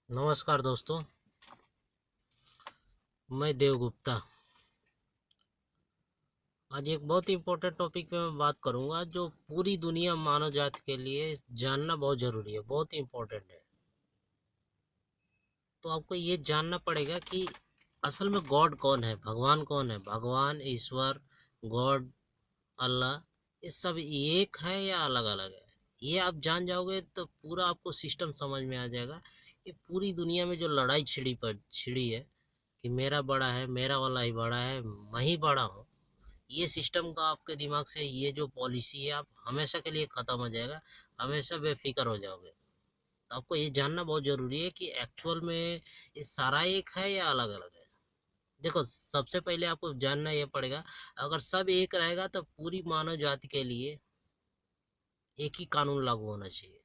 नमस्कार दोस्तों। मैं देव गुप्ता। आज एक बहुत ही इम्पोर्टेंट टॉपिक पे मैं बात करूंगा जो पूरी दुनिया मानव जाति के लिए जानना बहुत जरूरी है, बहुत ही इम्पोर्टेंट है। तो आपको ये जानना पड़ेगा कि असल में गॉड कौन है, भगवान कौन है। भगवान, ईश्वर, गॉड, अल्लाह, ये सब एक है या अलग अलग है। ये आप जान जाओगे तो पूरा आपको सिस्टम समझ में आ जाएगा कि पूरी दुनिया में जो लड़ाई छिड़ी है कि मेरा बड़ा है, मेरा वाला ही बड़ा है, मैं ही बड़ा हूँ। ये सिस्टम का आपके दिमाग से ये जो पॉलिसी है आप हमेशा के लिए खत्म हो जाएगा, हमेशा बेफिक्र हो जाओगे। तो आपको ये जानना बहुत जरूरी है कि एक्चुअल में ये सारा एक है या अलग अलग है। देखो, सबसे पहले आपको जानना ये पड़ेगा, अगर सब एक रहेगा तो पूरी मानव जाति के लिए एक ही कानून लागू होना चाहिए।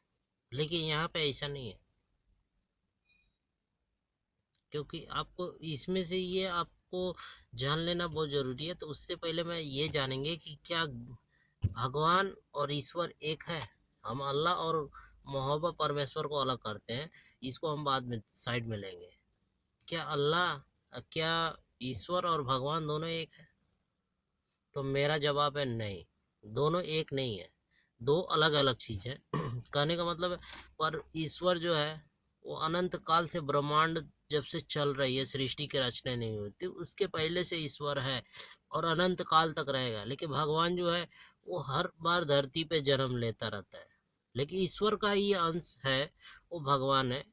लेकिन यहाँ पे ऐसा नहीं है, क्योंकि आपको इसमें से ये आपको जान लेना बहुत जरूरी है। तो उससे पहले मैं ये जानेंगे कि क्या भगवान और ईश्वर एक है। हम अल्लाह और मोहब्बत परमेश्वर को अलग करते हैं, इसको हम बाद में साइड में लेंगे। क्या ईश्वर और भगवान दोनों एक है? तो मेरा जवाब है नहीं, दोनों एक नहीं है, दो अलग अलग चीज है। कहने का मतलब है, पर ईश्वर जो है वो अनंत काल से ब्रह्मांड जब से चल रही है, सृष्टि की रचना नहीं हुई थी उसके पहले से ईश्वर है और अनंत काल तक रहेगा। लेकिन भगवान जो है वो हर बार धरती पे जन्म लेता रहता है, लेकिन ईश्वर का ही अंश है, वो भगवान है।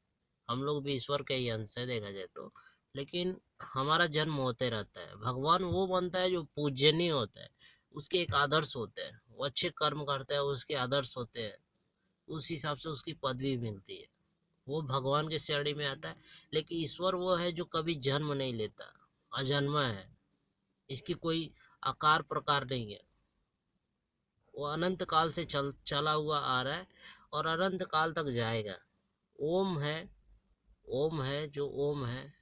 हम लोग भी ईश्वर के ही अंश है देखा जाए तो। लेकिन हमारा जन्म होते रहता है। भगवान वो बनता है जो पूजनीय होता है, उसके एक आदर्श होते हैं, वो अच्छे कर्म करता है, उसके आदर्श होते हैं, उस हिसाब से उसकी पदवी मिलती है, वो भगवान के श्रेणी में आता है। लेकिन ईश्वर वो है जो कभी जन्म नहीं लेता, अजन्मा है, इसकी कोई आकार प्रकार नहीं है। वो अनंत काल से चला हुआ आ रहा है और अनंत काल तक जाएगा। ओम है, ओम है, जो ओम है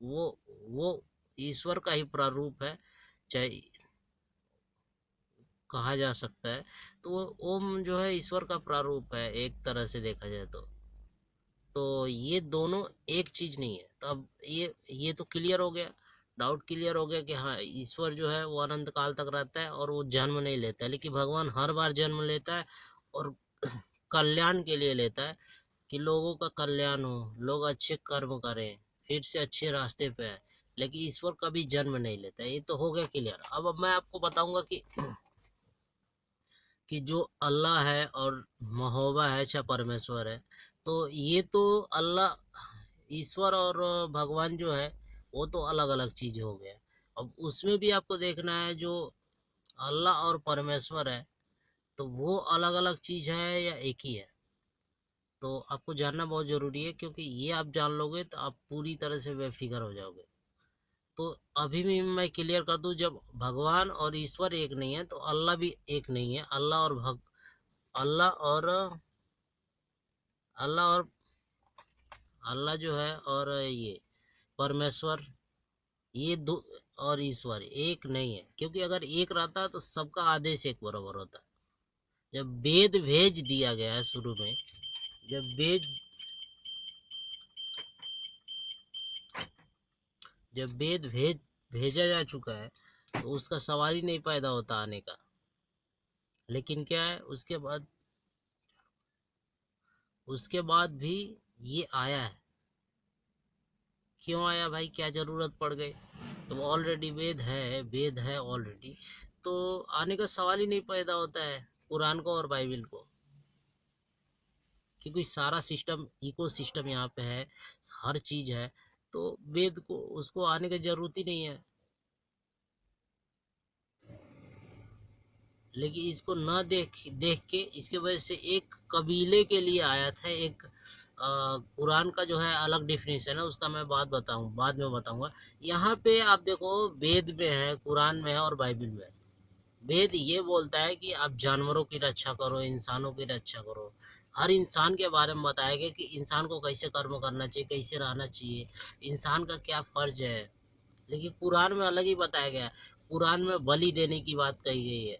वो वो ईश्वर का ही प्रारूप है, चाहे कहा जा सकता है। तो वो ओम जो है ईश्वर का प्रारूप है एक तरह से देखा जाए तो ये दोनों एक चीज नहीं है। तो अब ये तो क्लियर हो गया, डाउट क्लियर हो गया कि हाँ, ईश्वर जो है वो अनंत काल तक रहता है और वो जन्म नहीं लेता है। लेकिन भगवान हर बार जन्म लेता है और कल्याण के लिए लेता है, कि लोगों का कल्याण हो, लोग अच्छे कर्म करें, फिर से अच्छे रास्ते पे आए। लेकिन ईश्वर कभी जन्म नहीं लेता। ये तो हो गया क्लियर। अब मैं आपको बताऊंगा कि जो अल्लाह है और महोबा है, अच्छा परमेश्वर है, तो ये तो अल्लाह, ईश्वर और भगवान जो है वो तो अलग अलग चीज हो गया। अब उसमें भी आपको देखना है, जो अल्लाह और परमेश्वर है तो वो अलग अलग चीज है या एक ही है। तो आपको जानना बहुत जरूरी है, क्योंकि ये आप जान लोगे तो आप पूरी तरह से बेफिक्र हो जाओगे। तो अभी भी मैं क्लियर कर दूं, जब भगवान और ईश्वर एक नहीं है तो अल्लाह भी एक नहीं है। अल्लाह और अल्लाह और अल्लाह जो है और ये परमेश्वर, ये दो और ईश्वर एक नहीं है। क्योंकि अगर एक रहता तो सबका आदेश एक बराबर होता। जब वेद भेज दिया गया है शुरू में, जब वेद जब वेद भेजा जा चुका है तो उसका सवाल ही नहीं पैदा होता आने का। लेकिन क्या है, उसके बाद भी ये आया है। क्यों आया भाई, क्या जरूरत पड़ गई? तो ऑलरेडी वेद है ऑलरेडी, तो आने का सवाल ही नहीं पैदा होता है कुरान को और बाइबल को। क्योंकि सारा सिस्टम, इको सिस्टम यहाँ पे है, हर चीज है। तो वेद को उसको आने की जरूरत ही नहीं है। लेकिन इसको न देख देख के, इसके वजह से एक कबीले के लिए आया था एक कुरान का जो है अलग डिफिनेशन है, उसका मैं बाद में बताऊंगा। यहाँ पे आप देखो, वेद में है, कुरान में है और बाइबल में है। वेद ये बोलता है कि आप जानवरों की रक्षा करो, इंसानों की रक्षा करो। हर इंसान के बारे में बताया गया कि इंसान को कैसे कर्म करना चाहिए, कैसे रहना चाहिए, इंसान का क्या फर्ज है। लेकिन कुरान में अलग ही बताया गया है। कुरान में बलि देने की बात कही गई है।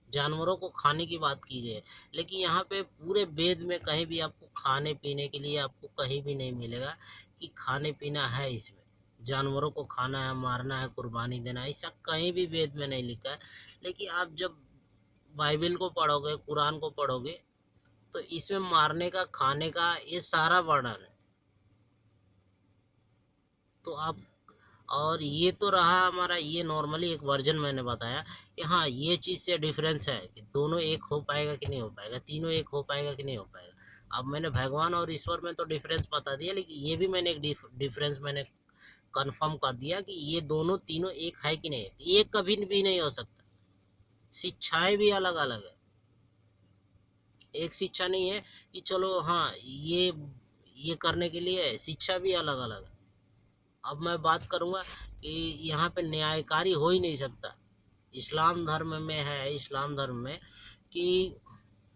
जानवरों को खाने की बात की गई है। लेकिन यहाँ पे पूरे वेद में कहीं भी आपको खाने पीने के लिए आपको कहीं भी नहीं मिलेगा कि खाने पीना है इसमें, जानवरों को खाना है, मारना है, कुर्बानी देना है, ऐसा कहीं भी वेद में नहीं लिखा है। लेकिन आप जब बाइबल को पढ़ोगे, कुरान को पढ़ोगे, तो इसमें मारने का, खाने का, ये सारा वर्णन है। तो आप, और ये तो रहा हमारा, ये नॉर्मली एक वर्जन मैंने बताया कि हाँ ये चीज़ से डिफरेंस है कि दोनों एक हो पाएगा कि नहीं हो पाएगा, तीनों एक हो पाएगा कि नहीं हो पाएगा। अब मैंने भगवान और ईश्वर में तो डिफरेंस बता दिया, लेकिन ये भी मैंने एक डिफरेंस मैंने कंफर्म कर दिया कि ये दोनों तीनों एक है कि नहीं है। ये कभी भी नहीं हो सकता। शिक्षाएं भी अलग अलग है। एक शिक्षा नहीं है कि चलो हाँ ये करने के लिए शिक्षा भी अलग अलग है। अब मैं बात करूंगा कि यहाँ पे न्यायकारी हो ही नहीं सकता। इस्लाम धर्म में है, इस्लाम धर्म में कि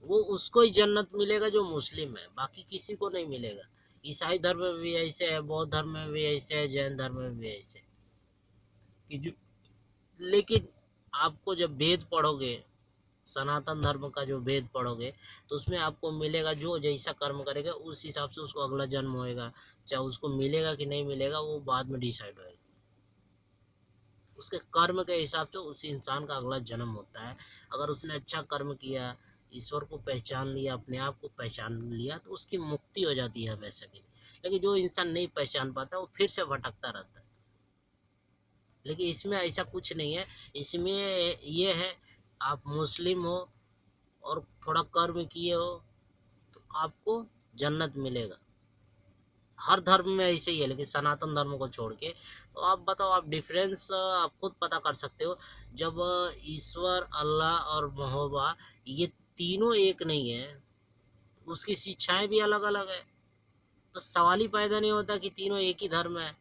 वो उसको ही जन्नत मिलेगा जो मुस्लिम है, बाकी किसी को नहीं मिलेगा। ईसाई धर्म में भी ऐसे है, बौद्ध धर्म में भी ऐसे है, जैन धर्म में भी ऐसे है कि जो, लेकिन आपको जब वेद पढ़ोगे, सनातन धर्म का जो वेद पढ़ोगे, तो उसमें आपको मिलेगा जो जैसा कर्म करेगा उस हिसाब से उसको अगला जन्म होएगा। चाहे उसको मिलेगा कि नहीं मिलेगा वो बाद में डिसाइड होएगा। उसके कर्म के हिसाब से उस इंसान का अगला जन्म होता है। अगर उसने अच्छा कर्म किया, ईश्वर को पहचान लिया, अपने आप को पहचान लिया, तो उसकी मुक्ति हो जाती है हमेशा के लिए। लेकिन जो इंसान नहीं पहचान पाता वो फिर से भटकता रहता है। लेकिन इसमें ऐसा कुछ नहीं है। इसमें ये है, आप मुस्लिम हो और थोड़ा कर्म किए हो तो आपको जन्नत मिलेगा। हर धर्म में ऐसे ही है, लेकिन सनातन धर्म को छोड़ के। तो आप बताओ, आप डिफरेंस आप खुद पता कर सकते हो। जब ईश्वर, अल्लाह और महोबा ये तीनों एक नहीं है, उसकी शिक्षाएं भी अलग अलग है। तो सवाल ही पैदा नहीं होता कि तीनों एक ही धर्म है।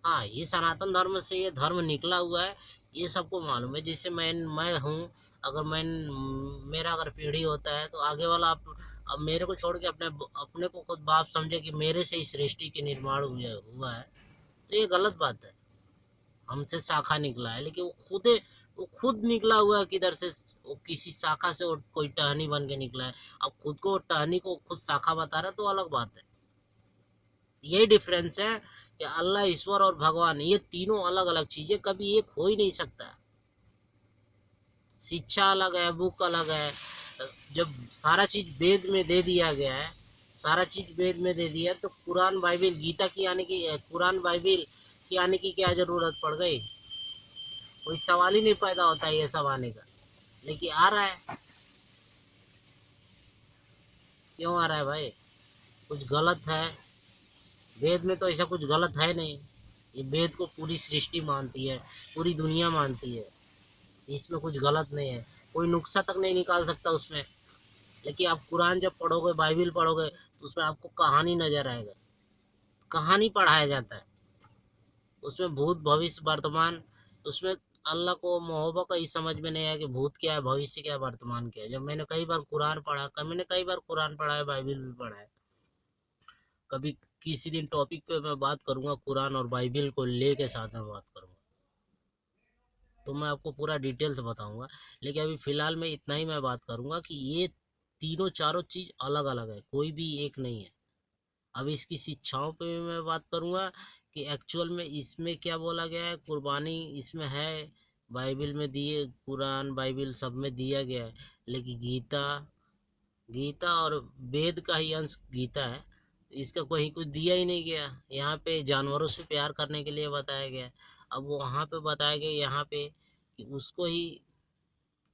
हाँ, ये सनातन धर्म से ये धर्म निकला हुआ है, ये सबको मालूम है। जैसे मैं हूँ, अगर मैं, मेरा अगर पीढ़ी होता है तो आगे वाला आप, अब मेरे को छोड़ के अपने अपने को खुद बाप समझे कि मेरे से इस सृष्टि के निर्माण हुआ है, तो ये गलत बात है। हमसे शाखा निकला है, लेकिन वो खुद निकला हुआ है किधर से, वो किसी शाखा से वो कोई टहनी बन के निकला है। अब खुद को टहनी को खुद शाखा बता रहा है तो अलग बात है। यही डिफरेंस है कि अल्लाह, ईश्वर और भगवान ये तीनों अलग अलग चीजें, कभी एक हो ही नहीं सकता। शिक्षा अलग है, बुक अलग है। जब सारा चीज वेद में दे दिया गया है, सारा चीज वेद में दे दिया, तो कुरान बाइबिल गीता की आने की, कुरान बाइबिल की आने की क्या जरूरत पड़ गई? कोई सवाल ही नहीं पैदा होता है ये सब आने का। लेकिन आ रहा है। क्यों आ रहा है भाई? कुछ गलत है? वेद में तो ऐसा कुछ गलत है नहीं। ये वेद को पूरी सृष्टि मानती है, पूरी दुनिया मानती है। इसमें कुछ गलत नहीं है, कोई नुक्सा तक नहीं निकाल सकता उसमें। लेकिन आप कुरान जब पढ़ोगे, बाइबिल पढ़ोगे, तो उसमें आपको कहानी नजर आएगा। कहानी पढ़ाया जाता है उसमें, भूत भविष्य वर्तमान। उसमें अल्लाह को मोहब्बत का ही समझ में नहीं आया कि भूत क्या है, भविष्य क्या है, वर्तमान क्या है। जब मैंने कई बार कुरान पढ़ा, मैंने कई बार कुरान पढ़ा है, बाइबिल भी पढ़ा है। कभी किसी दिन टॉपिक पे मैं बात करूंगा, कुरान और बाइबिल को ले के साथ में बात करूंगा, तो मैं आपको पूरा डिटेल्स बताऊंगा। लेकिन अभी फिलहाल में इतना ही मैं बात करूंगा कि ये तीनों चारों चीज अलग अलग है, कोई भी एक नहीं है। अब इसकी शिक्षाओं पे भी मैं बात करूंगा कि एक्चुअल में इसमें क्या बोला गया है, कुर्बानी इसमें है, बाइबिल में दिए, कुरान बाइबिल सब में दिया गया है। लेकिन गीता, गीता और वेद का ही अंश गीता है, इसका कोई कुछ दिया ही नहीं गया। यहाँ पे जानवरों से प्यार करने के लिए बताया गया। अब वो वहाँ पे बताया गया, यहाँ पे कि उसको ही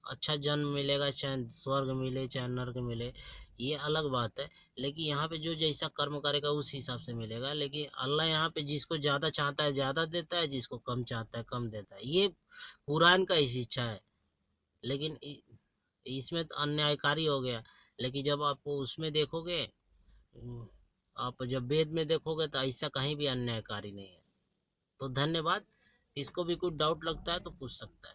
अच्छा जन्म मिलेगा, चाहे स्वर्ग मिले चाहे नर्क मिले, ये अलग बात है। लेकिन यहाँ पे जो जैसा कर्म करेगा उस हिसाब से मिलेगा। लेकिन अल्लाह यहाँ पे जिसको ज्यादा चाहता है ज्यादा देता है, जिसको कम चाहता है कम देता है। ये कुरान का ही शिक्षा है। लेकिन इसमें तो अन्यायकारी हो गया। लेकिन जब आप उसमें देखोगे, आप जब वेद में देखोगे, तो ऐसा कहीं भी अन्यायकारी नहीं है। तो धन्यवाद। इसको भी कुछ डाउट लगता है तो पूछ सकता है।